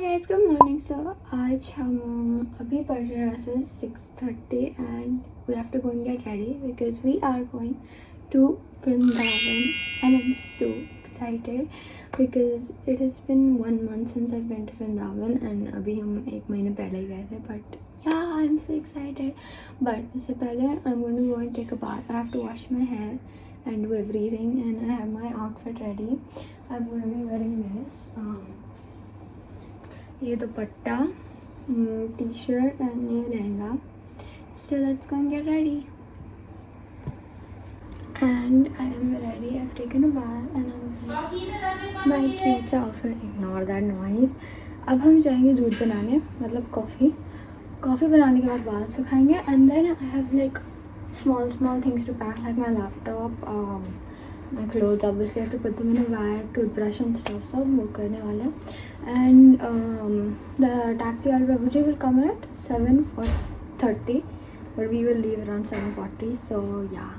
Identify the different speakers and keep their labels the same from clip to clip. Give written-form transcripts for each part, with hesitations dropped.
Speaker 1: Guys, good morning. सो आज हम अभी पढ़ रहे हैं वैसे 6:30 and we have to go and get ready because we are going to Vrindavan and I am so excited because it has been 1 month since I went to Vrindavan and अभी हम 1 महीने पहले ही गए थे। But yeah I am so excited. But उससे पहले I am going to go and take a bath. I have to wash my hair and do everything and I have my outfit ready. I'm going to be wearing this ये दुपट्टा, t-shirt and ये lehenga. So let's go and get ready. And I am ready. I've taken a bath and I'm wearing my cute outfit. Ignore that noise. अब हम जाएंगे दूध बनाने, मतलब coffee बनाने के बाद बाल सुखाएंगे and then I have like small things to pack like my laptop, my clothes. Obviously I have to put them in a bag, toothbrush and stuff. सब वो करने वाले हैं and the taxi वाला Prabhuji will come at 7:30 but we will leave around 7:40. So yeah.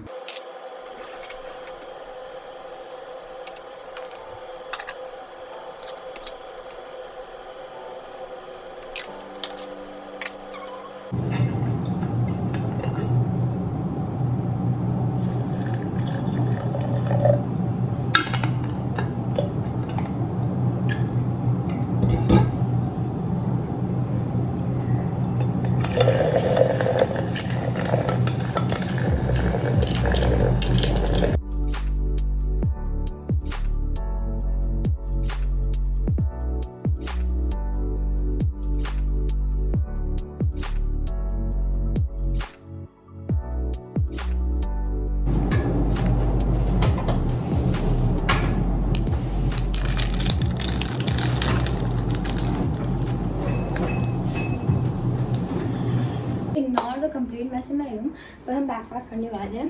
Speaker 1: Ignore the complete mess in my room. पर हम bag pack करने वाले हैं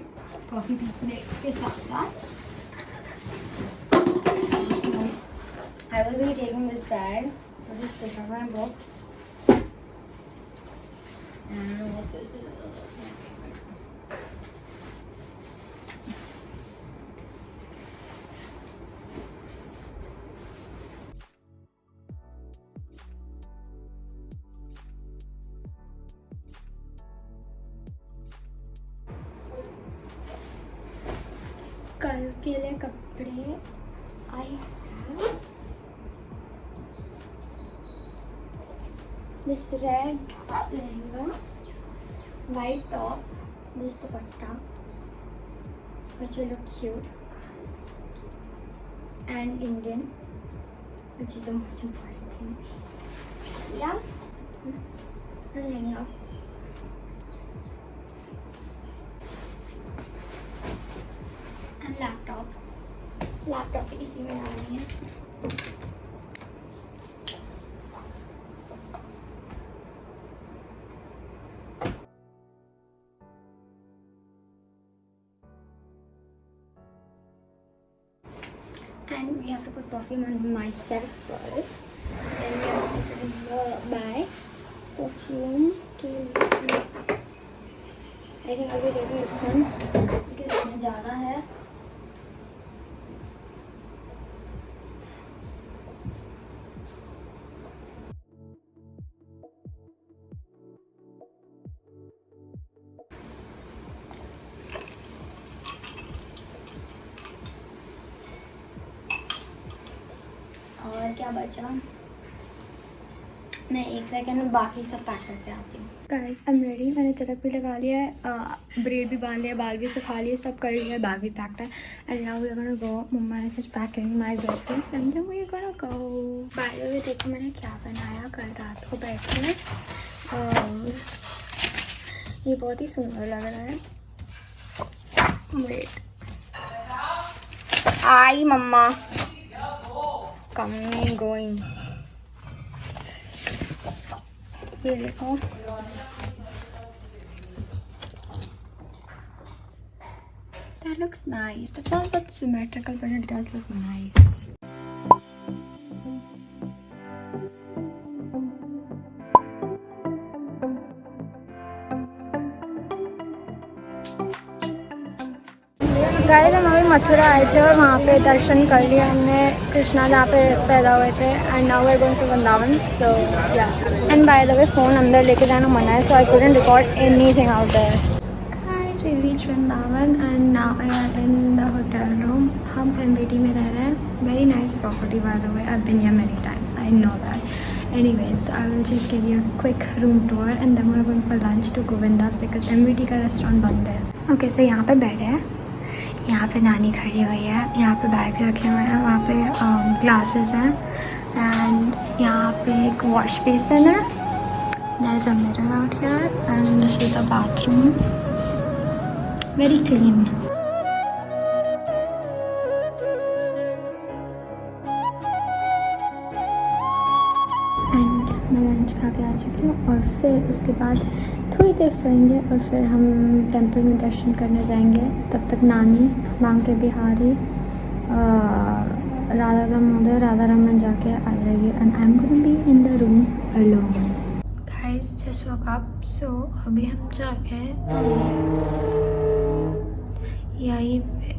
Speaker 1: कॉफ़ी पीने के साथ साथ। I will be taking this bag. I'll just take out my box. And I don't know what this is. Oh, that's my favorite. कल के लिए कपड़े I have this red lehenga, white top, this dupatta which will look cute, and Indian, which is the most important thing. Yeah, lehenga. Laptop इसी में डालनी है। And we have to put perfume on myself first. Then we have to put in the bag. Perfume. I think I'll be taking this one because इसमें ज़्यादा है। और क्या बचा, मैं 1 सेकेंड में बाकी सब पैक करके आती हूँ। Guys I am ready. मैंने तिलक भी लगा लिया है, ब्रेड भी बांध लिया, बाल भी सुखा लिए, सब कर लिया, बैग भी पैक्ड है। And now we are gonna go. Mama is packing my breakfast and then we are gonna go. By the way देखो मैंने क्या बनाया कल रात को बैठ कर। ये बहुत ही सुंदर लग रहा है। वेट, आई मम्मा coming going। ये देखो, that looks nice. That's not that symmetrical but it does look nice. Guys हम अभी मथुरा आए थे और वहाँ पे दर्शन कर लिया हमने कृष्णा जहाँ पे पैदा हुए थे and now we are going to Vrindavan so yeah and by the way phone अंदर लेके जाना मना है so I couldn't record anything out there. Guys we reach Vrindavan and now I are in the hotel room. हम MBT में रह रहे हैं। Very nice property by the way, I have been here many times, I know that. Anyways, I will just give you a quick room tour and then we're going for lunch to Govinda's because MVT का restaurant बंद है। Okay so यहाँ पे bed है, यहाँ पे नानी खड़ी हुई है, यहाँ पे बैग्स रखे हुए हैं, वहाँ पे ग्लासेस हैं एंड यहाँ पे एक वॉश बेसिन है। There is a mirror out here and this is the bathroom, very clean. And मैं लंच खा के आ चुकी हूँ और फिर उसके बाद थोड़ी देर सोएंगे और फिर हम टेंपल में दर्शन करने जाएंगे। तब तक नानी, बांके बिहारी, राधा दामोदर, राधा रमन जाके आ जाएगी and I am going be in the room alone. Guys just woke up so अभी हम जाके यहीं पे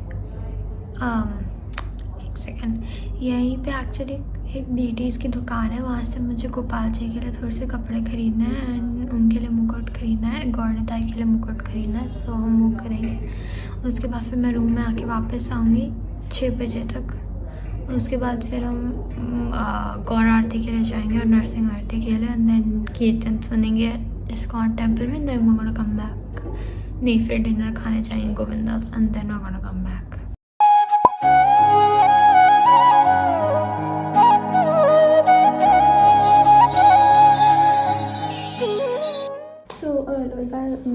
Speaker 1: एक सेकेंड, यहीं पे एक्चुअली एक डीटीज़ की दुकान है, वहाँ से मुझे गोपाल जी के लिए थोड़े से कपड़े ख़रीदने हैं एंड उनके लिए मुकुट ख़रीदना है, गौरताई के लिए मुकुट ख़रीदना है। सो हम वो करेंगे। उसके बाद फिर मैं रूम में आके वापस आऊँगी 6 बजे तक। उसके बाद फिर हम गौर आरती के लिए जाएंगे और नरसिंह आरती के लिए एंड देन कीर्तन सुनेंगे इस्कॉन टेम्पल में। Then we gonna come back, नहीं फिर डिनर खाने जाएंगे Govinda's and then we gonna come back.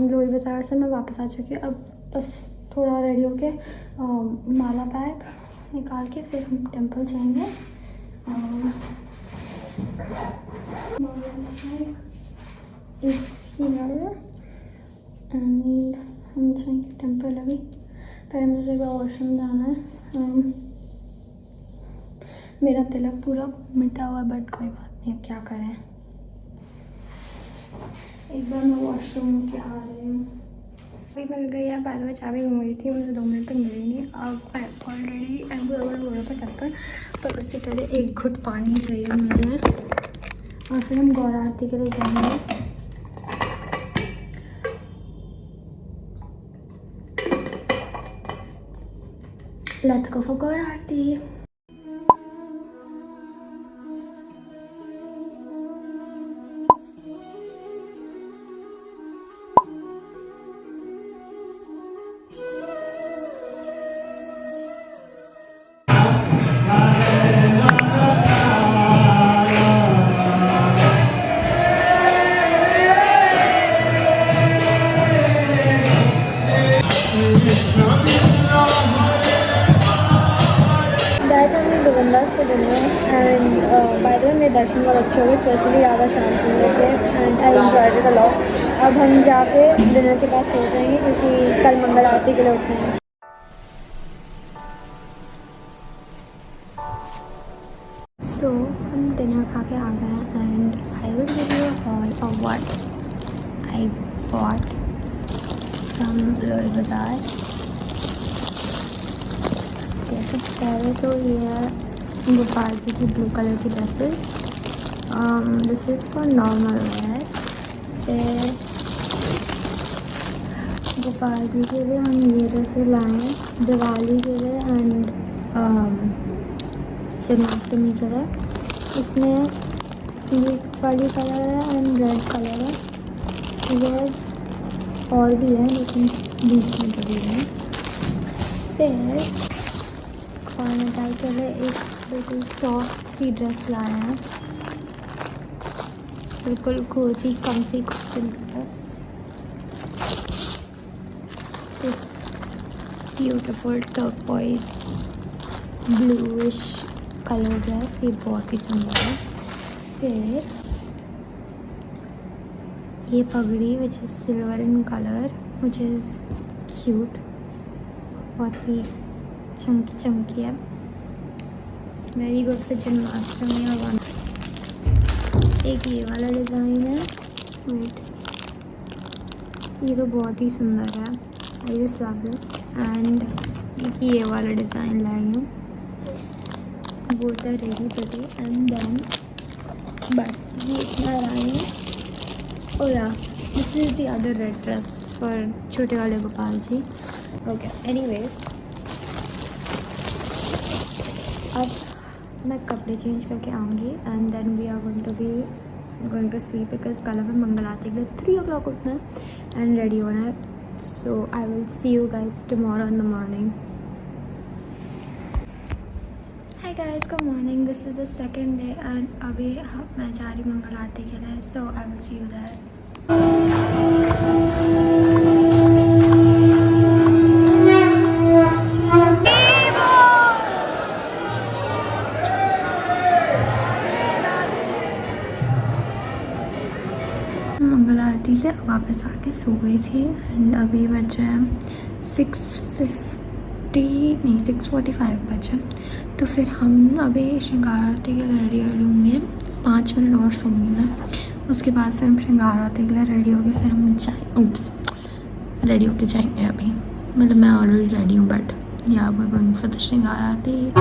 Speaker 1: Loi Bazaar से मैं वापस आ चुकी हूँ। अब बस थोड़ा रेडी होके माला बैग निकाल के फिर हम टेंपल जाएंगे। एंड हम जाएंगे टेंपल। अभी पहले मुझे वॉशरूम जाना है। मेरा तिलक पूरा मिटा हुआ बट कोई बात नहीं, अब क्या करें। एक बार मैं वॉशरूम के आ रही हूँ। अभी मिल गई है, बाद में चाबी घूम रही थी, मुझे 2 मिनट तक मिली नहीं। अब ऑलरेडी हो रहा था टक्कर, पर उससे पहले एक घुट पानी चाहिए मुझे और फिर हम गौर आरती के लिए जाएंगे। Let's go for Gaur Aarti. Govindas for dinner and by the way मेरे दर्शन बहुत अच्छे हो गए, स्पेशली राधा श्याम सुंदर के and I enjoyed it a lot. अब हम जाके डिनर के बाद सो जाएंगे क्योंकि कल मंगल आरती के लिए उठना है। सो हम डिनर खा के आ गए and I will give you all of what I bought from लोई बाज़ार। सबसे पहले तो ये है गोपाल जी की ब्लू कलर की dresses, this is for normal wear. फिर गोपाल जी के लिए हम ये ड्रेसेस लाए हैं दिवाली के लिए एंड जन्माष्टमी के लिए। इसमें ये वाली कलर है एंड रेड कलर है, रेड और भी है लेकिन बीच में कभी है। फिर कॉर्नर के लिए एक बिल्कुल सॉफ्ट सी ड्रेस लाया है, बिल्कुल cosy comfy cotton dress. This beautiful turquoise bluish colour dress, ये बहुत ही सुंदर है। फिर ये पगड़ी which is silver in colour which is cute, बहुत ही चमकी चमकी है, वेरी गुड फॉर जन्माष्टमी। और एक ये वाला डिज़ाइन है, वेट, ये तो बहुत ही सुंदर है, I just love this. And एक ये वाला डिज़ाइन लाई हूँ, both are ready today, and then बस ये इतना आई है. Oh yeah, this is the other red dress for छोटे वाले गोपाल जी. Okay, anyways, अब मैं कपड़े चेंज करके आऊँगी and then we are going to sleep because कल हमें मंगल आरती के लिए 3 o'clock उठना है एंड रेडी होना है. So I will see you guys tomorrow in the morning. Hi guys, good morning. This is the second day and अभी मैं जा रही मंगल आरती के लिए. So I will see you that. Mangal Aarti से वापस आके सो गई थी एंड अभी बजे 6:45 बजे. तो फिर हम अभी श्रृंगार आरती के लिए रेडी होंगे. 5 मिनट और सोऊंगी मैं. उसके बाद फिर हम श्रृंगार आरती के लिए रेडी होंगे. फिर हम रेडी होके जाएंगे. अभी मतलब मैं ऑलरेडी रेडी हूँ but yeah we going for the श्रृंगार आरती.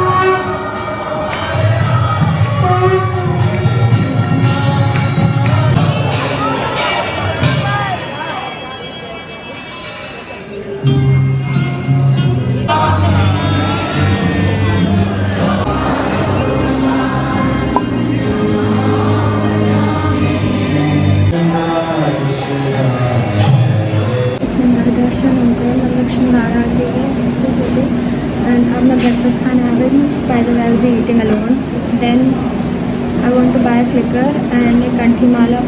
Speaker 1: दर्शन उनको मतलब श्रृंगार आरती है एंड अब मैं ब्रेकफास्ट खाने आ गई. By the way I will be eating alone. Then I want to buy clicker and एक कंठी माला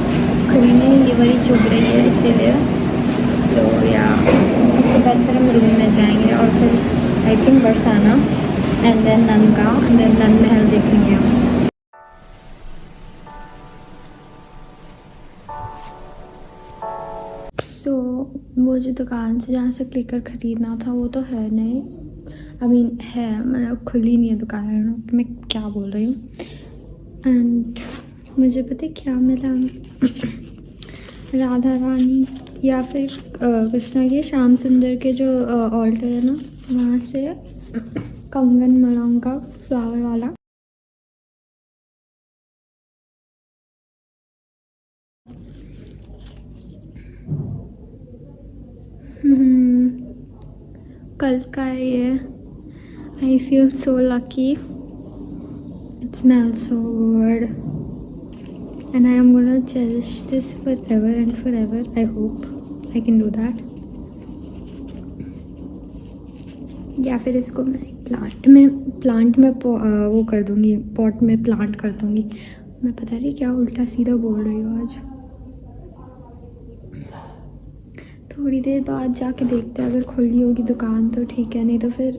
Speaker 1: खरीदने. ये वाली चुभ रही है इसीलिए. सो या उसके बाद फिर हम रूम में जाएंगे और फिर I think Barsana and then Nandgaon and then Nand Mahal देखेंगे हम. सो वो जो दुकान से जहाँ से क्लिकर ख़रीदना था वो तो है नहीं. आई मीन है, मतलब खुली नहीं है दुकान. मैं क्या बोल रही हूँ. एंड मुझे पता है क्या मिला. राधा रानी या फिर कृष्णा के श्याम सुंदर के जो ऑल्टर है ना, वहाँ से कंगन मलाऊं का फ्लावर वाला. कल का है ये. I feel so lucky. It smells so good and I am gonna cherish this for ever and for ever. I hope I can do that. या फिर इसको मैं प्लांट में वो कर दूँगी, पॉट में प्लांट कर दूँगी. मैं पता नहीं क्या उल्टा सीधा बोल रही हूँ आज. थोड़ी देर बाद जाके देखते हैं, अगर खुली होगी दुकान तो ठीक है, नहीं तो फिर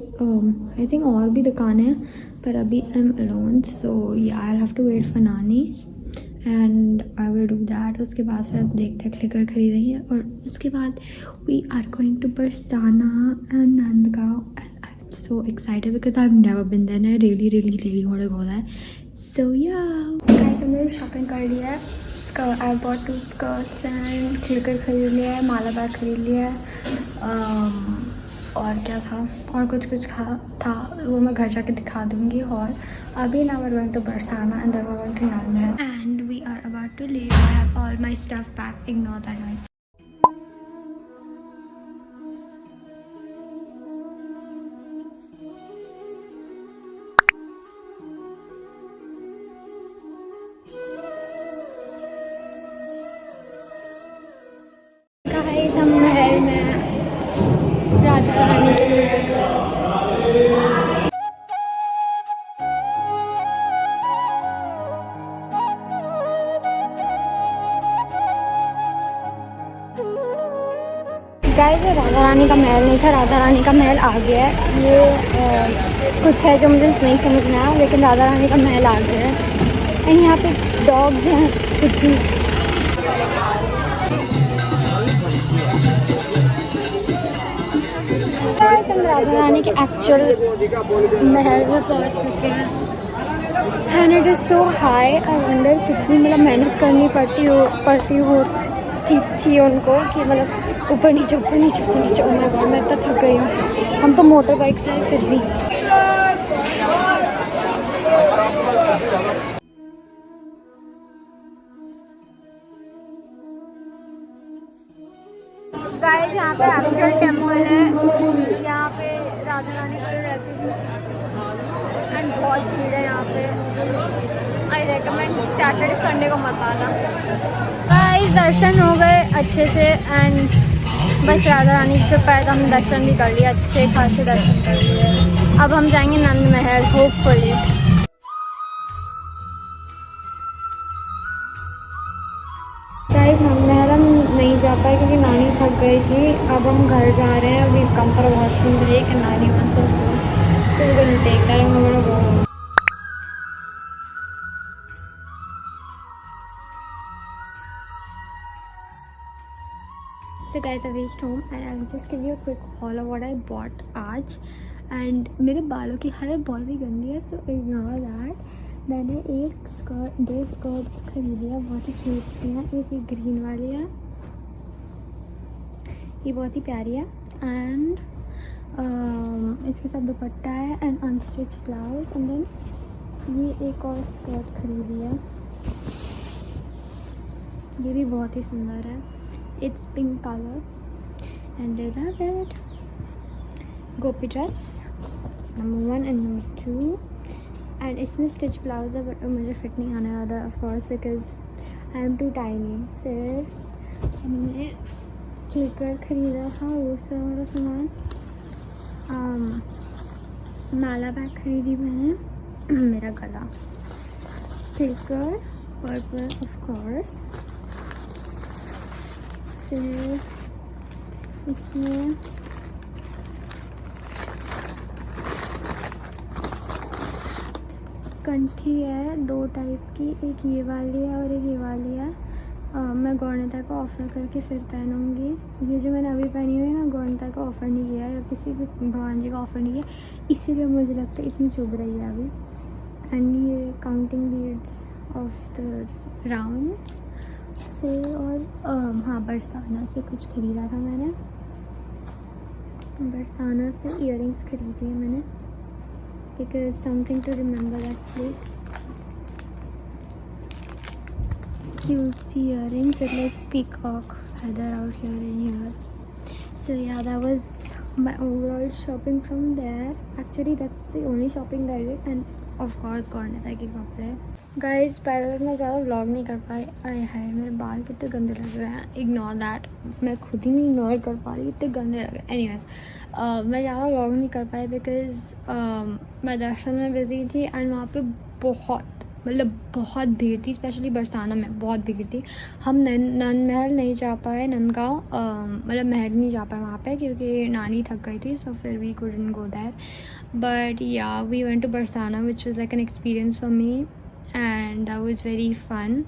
Speaker 1: आई थिंक और भी दुकान है पर अभी I am alone. So yeah I have to wait for नानी and I will do that. उसके बाद फिर देखते हैं क्लिकर खरीदेंगे और उसके बाद we are going to Barsana and Nandgaon and I am so excited because I have never been there. I really want to go there. So yeah guys, हमने शॉपिंग कर लिया है. I bought 2 skirts and clicker खरीद लिया है, माला bag खरीद लिया है. और क्या था, और कुछ था वो मैं घर जाके दिखा दूँगी. और अभी ना we are going to Barsana and then we are going to Nand Mahal and we are about to leave. I have all my stuff pack. Ignore that noise. हम महल में राधा रानी के महल. गाइस, ये राधा रानी का महल नहीं था, राधा रानी का महल आ गया है. ये कुछ है जो मुझे नहीं समझ में आया, लेकिन राधा रानी का महल आ गया है. एंड यहाँ पे डॉग्स हैं. शिवजी हम राधा रानी के एक्चुअल महल में पहुंच चुके हैं and it is so high. I wonder कितनी मतलब मेहनत करनी थी उनको कि मतलब ऊपर नीचे. ओ माय गॉड, मैं इतना थक गई हूँ. हम तो मोटर बाइक से हैं फिर भी. गाइस यहाँ पे एक्चुअल टेम्पल है, यहाँ पे राधा रानी खड़ी रहती थी एंड बहुत भीड़ है यहाँ पे। आई रेकमेंड सैटरडे संडे को मत आना। गाइस दर्शन हो गए अच्छे से एंड बस राधा रानी के पास हम दर्शन भी कर लिए, अच्छे खासे दर्शन कर लिए। अब हम जाएंगे नंद महल होपफुली। गाइस नंद महल हम नहीं जा पाए क्योंकि नानी थक गई थी। अब हम घर जा रहे हैं। We come for a washroom break and नानी wants some food, so we gonna take that and we gonna go home. So guys, I reached home and I'll just give you a quick haul of what I bought आज। And मेरे बालों की हालत बहुत ही गंदी है, so ignore that. मैंने दो स्कर्ट्स खरीदी है, बहुत ही क्यूट सी हैं। एक ये ग्रीन वाली है, ये बहुत ही प्यारी है एंड इसके साथ दुपट्टा है and unstitch blouse. And then ये एक और स्कर्ट खरीदी है, ये भी बहुत ही सुंदर है। It's pink color and I love it. Gopi dress number 1 and number 2 and इसमें स्टिच ब्लाउज है बट मुझे फिट नहीं आने वाला of course because I am too tiny. फिर हमने क्लिकर खरीदा था, वो सारा सामान। माला बैग खरीदी मैंने, मेरा गला, क्लिकर, पर्पल ऑफ कोर्स। फिर इसमें कंठी है 2 टाइप की, एक ये वाली है और एक ये वाली है। मैं गौरनेता का ऑफ़र करके फिर पहनूंगी। ये जो मैंने अभी पहनी हुई है ना, गौरनेता का ऑफ़र नहीं किया या किसी भी भगवान जी का ऑफ़र नहीं किया, इसीलिए मुझे लगता है इतनी चुभ रही है अभी। एंड ये counting beads of the round. फिर और हाँ, बरसाना से कुछ ख़रीदा था मैंने, बरसाना से इयररिंग्स खरीदी है मैंने because something to remember that place. Cute सी earrings with like peacock feather out here and here. So yeah, that was my overall shopping from there. Actually that's the only shopping that I did and of course गौरनेता के कपड़े। Guys bye the वे मैं ज़्यादा vlog नहीं कर पाई। आए हाय मेरे बाल कितने गंदे लग रहे हैं, इग्नोर दैट, मैं खुद ही नहीं इग्नोर कर पा रही, इतने गंदे लग रहे हैं। एनीवेज मैं ज़्यादा व्लॉग नहीं कर पाई बिकॉज मैं दर्शन में बिज़ी थी एंड वहाँ पे बहुत भीड़ थी, स्पेशली बरसाना में बहुत भीड़ थी। हम नंद महल नहीं जा पाए, नंदगांव मतलब महल नहीं जा पाए वहाँ पे क्योंकि नानी थक गई थी, सो फिर we couldn't go there. But yeah we went to Barsana which was like an experience for me and that was very fun.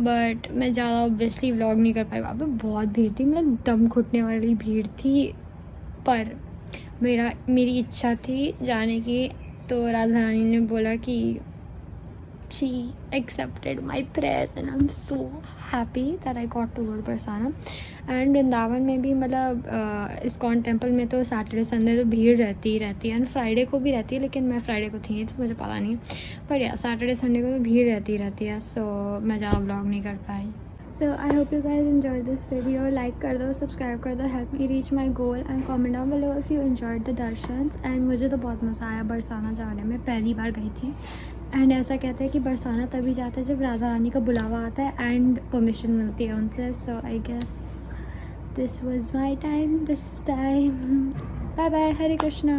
Speaker 1: But मैं ज़्यादा ऑब्वियसली व्लॉग नहीं कर पाई, वहाँ पे बहुत भीड़ थी, मतलब दम घुटने वाली भीड़ थी। पर मेरी इच्छा थी जाने की, तो राधा रानी ने बोला कि she accepted my prayers and I'm so happy that I got to go to Barsana। And Vrindavan में भी मतलब इस्कॉन टेम्पल में तो सैटरडे संडे तो भीड़ रहती ही रहती है एंड फ्राइडे को भी रहती है, लेकिन मैं फ्राइडे को थी नहीं तो मुझे पता नहीं, पर या सैटरडे संडे को तो भीड़ रहती है। सो मैं ज़्यादा व्लॉग नहीं कर पाई। So I hope you guys enjoyed this video. Like कर दो, सब्सक्राइब कर दो, help me reach my goal and comment down below if you enjoyed the दर्शंस। एंड मुझे तो बहुत मज़ा आया बरसाना जाने में, पहली बार गई थी। एंड ऐसा कहते हैं कि बरसाना तभी जाता है जब राधा रानी का बुलावा आता है एंड परमिशन मिलती है उनसे। So I guess this was my time this time. Bye bye, Hare Krishna.